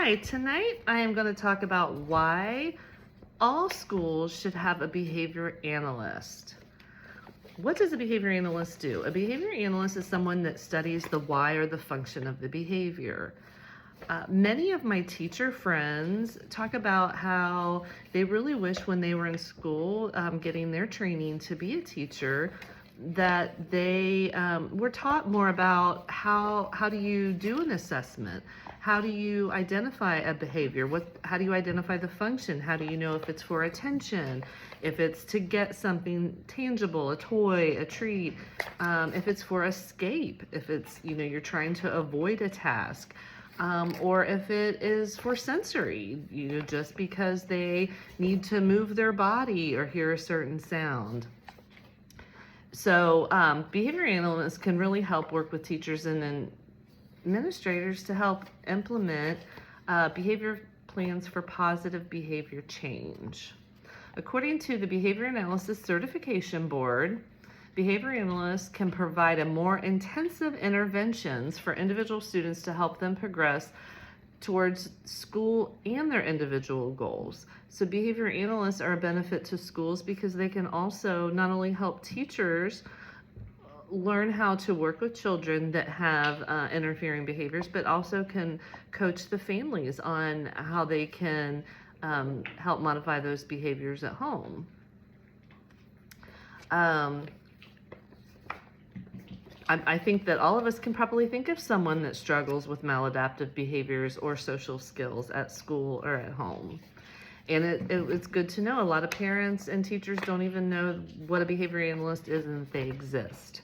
Hi, tonight I am going to talk about why all schools should have a behavior analyst. What does a behavior analyst do? A behavior analyst is someone that studies the why or the function of the behavior. Many of my teacher friends talk about how they really wish when they were in school getting their training to be a teacher that they were taught more about how do you do an assessment? How do you identify a behavior? How do you identify the function? How do you know if it's for attention, if it's to get something tangible, a toy, a treat, if it's for escape, if it's, you're trying to avoid a task, or if it is for sensory, just because they need to move their body or hear a certain sound. So behavior analysts can really help work with teachers and administrators to help implement behavior plans for positive behavior change. According to the Behavior Analysis Certification Board, behavior analysts can provide a more intensive interventions for individual students to help them progress towards school and their individual goals. So behavior analysts are a benefit to schools because they can also not only help teachers learn how to work with children that have interfering behaviors, but also can coach the families on how they can help modify those behaviors at home. I think that all of us can probably think of someone that struggles with maladaptive behaviors or social skills at school or at home. And it's good to know a lot of parents and teachers don't even know what a behavior analyst is and that they exist.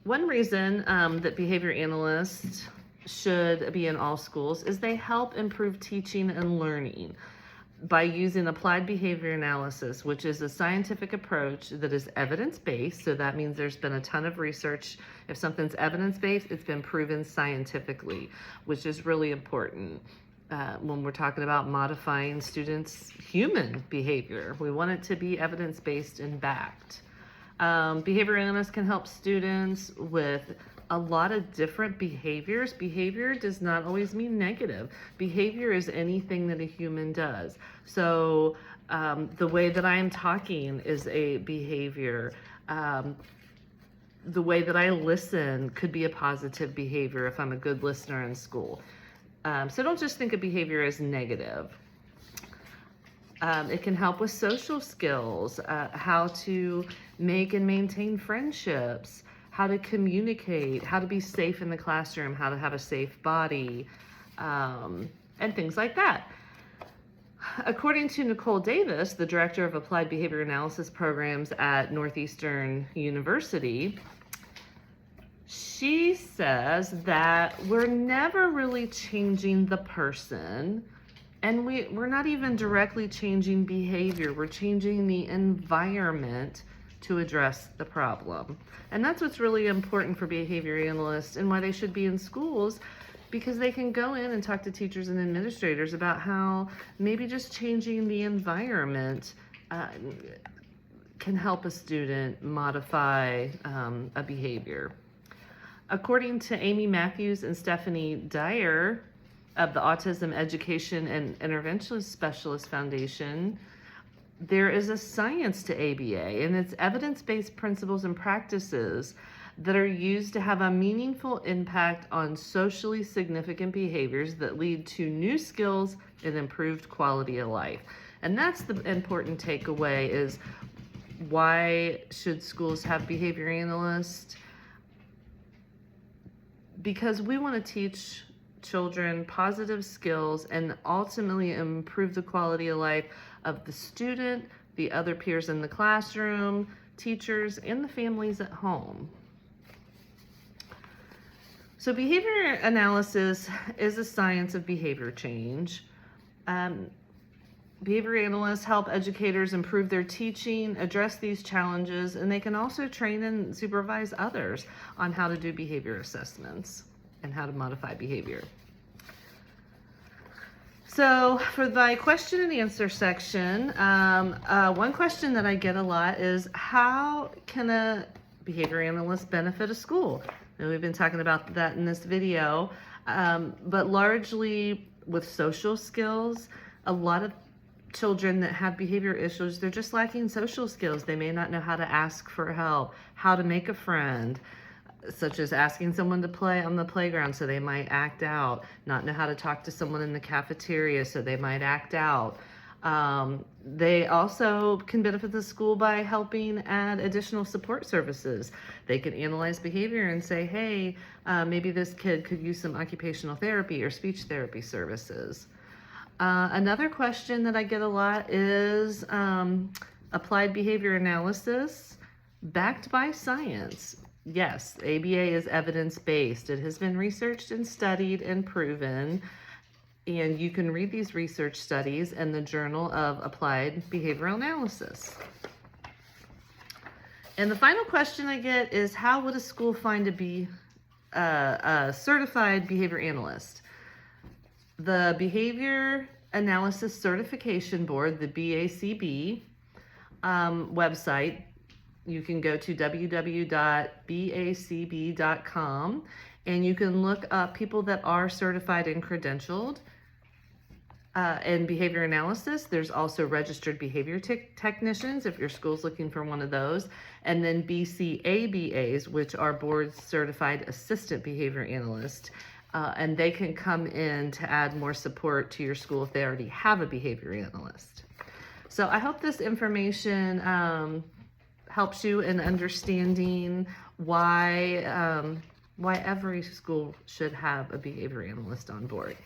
One reason that behavior analysts should be in all schools is they help improve teaching and learning by using applied behavior analysis, which is a scientific approach that is evidence-based. So that means there's been a ton of research. If something's evidence-based, it's been proven scientifically, which is really important when we're talking about modifying students' human behavior. We want it to be evidence-based and backed. Behavior analysts can help students with a lot of different behaviors. Behavior does not always mean negative. Behavior is anything that a human does. So the way that I am talking is a behavior. The way that I listen could be a positive behavior if I'm a good listener in school. So don't just think of behavior as negative. It can help with social skills, how to make and maintain friendships, how to communicate, how to be safe in the classroom, how to have a safe body, and things like that. According to Nicole Davis, the director of Applied Behavior Analysis Programs at Northeastern University, she says that we're never really changing the person, and we're not even directly changing behavior. We're changing the environment to address the problem. And that's what's really important for behavior analysts and why they should be in schools, because they can go in and talk to teachers and administrators about how maybe just changing the environment can help a student modify a behavior. According to Amy Matthews and Stephanie Dyer of the Autism Education and Intervention Specialist Foundation, there is a science to ABA, and it's evidence-based principles and practices that are used to have a meaningful impact on socially significant behaviors that lead to new skills and improved quality of life. And that's the important takeaway, is why should schools have behavior analysts? Because we want to teach children positive skills and ultimately improve the quality of life of the student, the other peers in the classroom, teachers, and the families at home. So behavior analysis is a science of behavior change. Behavior analysts help educators improve their teaching, address these challenges, and they can also train and supervise others on how to do behavior assessments and how to modify behavior. So for my question and answer section, one question that I get a lot is, how can a behavior analyst benefit a school? And we've been talking about that in this video. But largely with social skills, a lot of children that have behavior issues, they're just lacking social skills. They may not know how to ask for help, how to make a friend, such as asking someone to play on the playground, so they might act out, not know how to talk to someone in the cafeteria, so they might act out. They also can benefit the school by helping add additional support services. They can analyze behavior and say, hey, maybe this kid could use some occupational therapy or speech therapy services. Another question that I get a lot is applied behavior analysis backed by science. Yes, ABA is evidence-based. It has been researched and studied and proven, and you can read these research studies in the Journal of Applied Behavioral Analysis. And the final question I get is, how would a school find a certified behavior analyst? The Behavior Analysis Certification Board, the BACB website, you can go to www.bacb.com and you can look up people that are certified and credentialed in behavior analysis. There's also registered behavior technicians if your school's looking for one of those. And then BCABAs, which are board certified assistant behavior analyst. And they can come in to add more support to your school if they already have a behavior analyst. So I hope this information helps you in understanding why every school should have a behavior analyst on board.